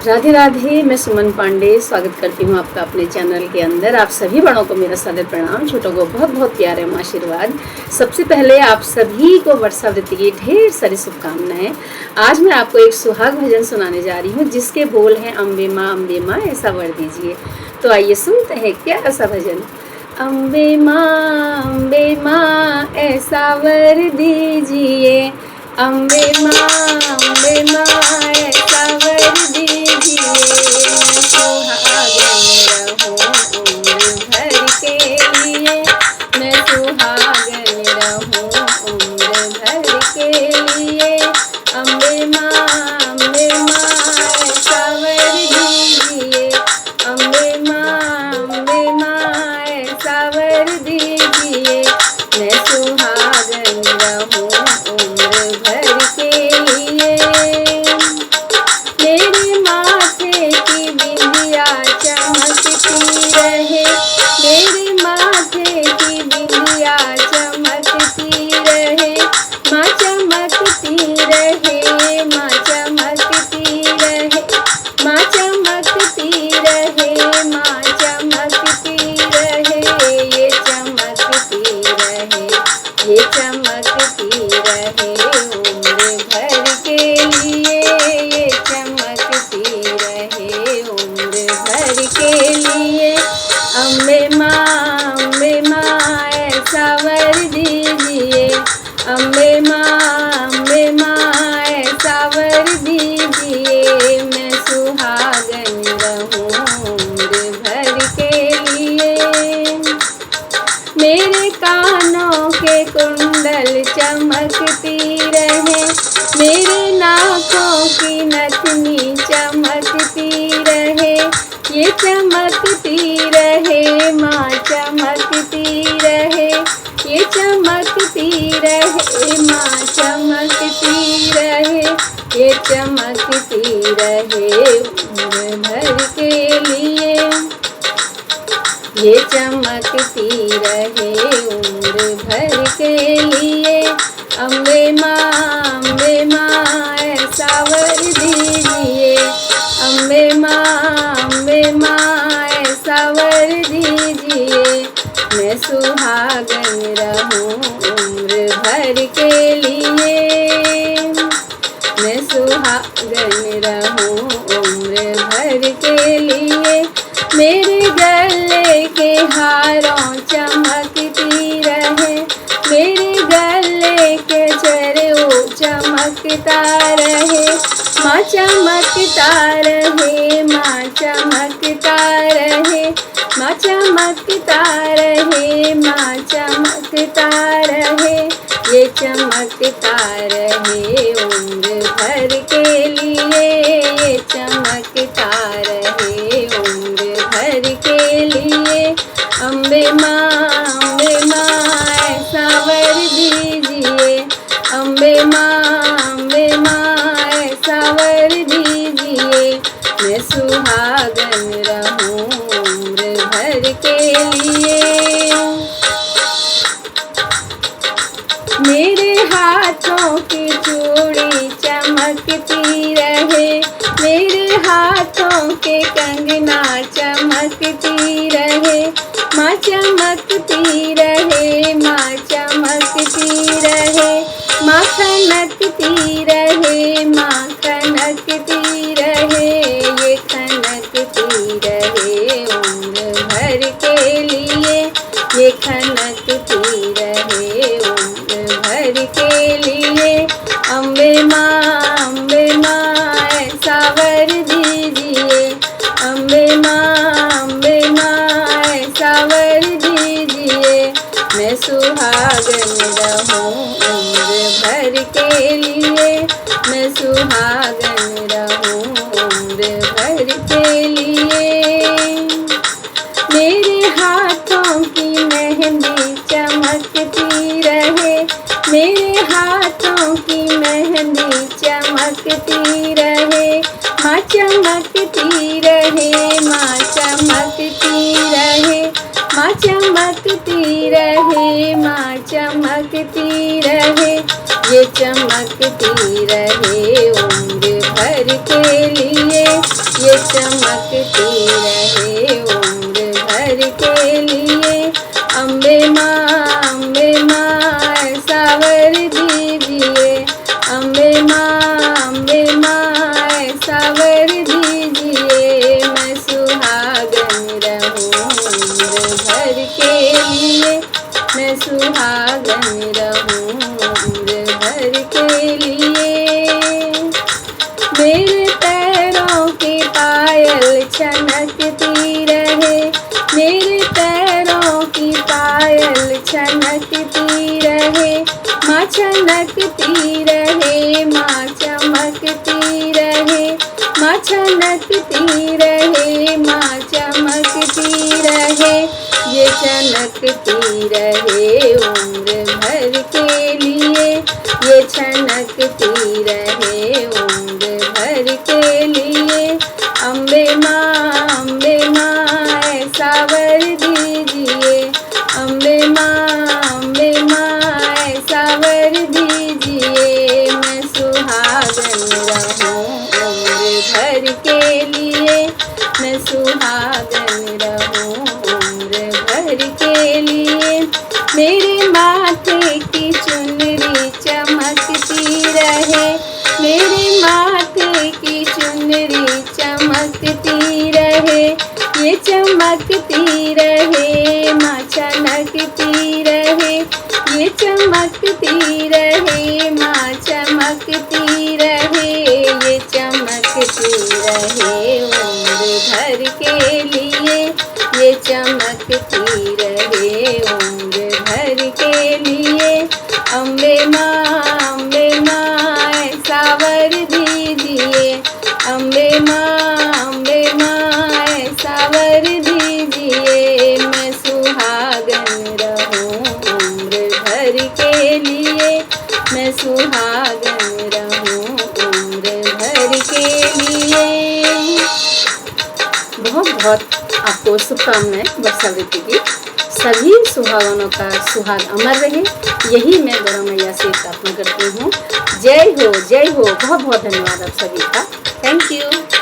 राधे राधे। मैं सुमन पांडे स्वागत करती हूँ आपका अपने चैनल के अंदर। आप सभी बड़ों को मेरा सादर प्रणाम, छोटों को बहुत बहुत प्यारे आशीर्वाद। सबसे पहले आप सभी को वर्षावृत्ति की ढेर सारी शुभकामनाएं। आज मैं आपको एक सुहाग भजन सुनाने जा रही हूँ जिसके बोल हैं अम्बे माँ ऐसा वर दीजिए। तो आइए सुनते हैं क्या ऐसा भजन। अम्बे माँ ऐसा वर दीजिए, अम्बे माँ ऐसा वर दीजिए। मैं सुहागन रहूं उम्र भर के लिए, मैं सुहागन रहूं उम्र भर के लिए। अम्बे माँ ऐसा वर दीजिए, अम्बे माँ ऐसा वर दीजिए। मैं सुहागन रहूं उम्र भर के लिए। मेरे माथे की बिंदिया चमकती रहे, मेरे माथे की बिंदिया चमकती रहे। माँ चमकती रहे, माँ चमकती रहे, माँ चमकती रहे, माँ चमकती रहे। ये चमकती रहे, ये चमकती रहे उम्र भर के लिए। ये चमकती रहे उम्र भर के लिए। अम्बे माँ ऐसा वर दीजिए, अम्बे माँ ऐसा वर दीजिए। मैं सुहागन रहूं उम्र भर के लिए। मेरे कानों के कुंडल चमकती रहे, मेरे नाकों की नथनी चमकती रहे। ये चमकती रहे, माँ चमकती रहे, ये चमकती रहे, माँ चमकती रहे। ये चमकती रहे उम्र भर के लिए, ये चमकती रहे उम्र भर के लिए। अम्बे माँ ऐसा वर दीजिए, अम्बे माँ ऐसा वर दीजिए। मैं सुहागन रहूं उम्र भर के लिए, मैं सुहागन रहूं उम्र भर के लिए। मेरे गले के हारों चमकती रहे, मेरे गले के चरओ चमकता रहे। माँ चमकता रहे, माँ चमकता रहे, माँ चमकता रहे, माँ चमकता रहे। ये चमकता रहे उम्र भर के लिए, ये चमकता रहे उम्र भर के लिए। अम्बे माँ ऐसा वर दीजिए, अम्बे माँ ऐसा वर दीजिए। मैं सुहागन रहूं उम्र भर के लिए। मेरे हाथों की चूड़ी चमकती रहे, मेरे हाथों के कंगना चमकती रहे। माँ चमकती रहे, माँ चमकती रहे, माँ खनकती रहे, माँ खनकती रहे। ये खनकती रहे उम्र भर के लिए, ये खनकती रहे उम्र भर के लिए। अम्बे माँ ऐसा वर दीजिए, अम्बे माँ ऐसा वर दीजिए। मैं सुहागन रहूं उम्र भर के लिए, मैं सुहागन रहूं उम्र भर के लिए। मेरे हाथों की मेहंदी चमकती रहे, मेरे हाथों की मेहंदी चमकती रहे। माँ चमकती रहे, माँ चमकती रहे, माँ चमकती रहे, माँ चमकती रहे। ये चमकती रहे उम्र भर के लिए, ये चमकती रहे उम्र भर के लिए। अम्बे माँ ऐसा वर दीजिए। अम्बे माँ ऐसा वर दीजिए। मैं सुहागन रहूं उम्र भर के लिए। मैं सुहागन रहूं उम्र भर के लिए। मेरे पैरों की पायल छनकती रहे। मेरे पैरों की पायल छनकती रहे। माँ छनकती रहे, माँ चमकती रहे। माँ छनकती रहे, माँ चमकती रहे। ये छनकती रहे उम्र भर के लिए। ये छनकती रहे उम्र भर के लिए। अम्बे माँ ऐसा वर दीजिए। अम्बे माँ ऐसा वर दीजिए। मैं सुहागन रहूं उम्र भर के लिए। मैं सुहागन रहूं उम्र भर के लिए। मेरे माथे की चुनरी चमकती रहे। मेरे माथे की चुनरी चमकती रहे। ये चमकती रहे, माँ चमकती रहे। ये चमकती रहे, माँ चमकती रहे। ये चमकती रहे उम्र भर के लिए। ये चमकती रहे उम्र भर के लिए। अम्बे माँ ऐसा वर दीजिए। अम्बे माँ ऐसा वर दीजिए। मैं सुहागन रहूं उम्र भर के लिए। मैं सुहागन रहूं उम्र भर के लिए। बहुत बहुत आपको शुभकामनाएं वर्षावृत्ति की। सभी सुहागनों का सुहाग अमर रहे, यही मैं गौरा मैया से प्रार्थना करती हूँ। जय हो जय हो। बहुत बहुत धन्यवाद आप सभी का। Thank you.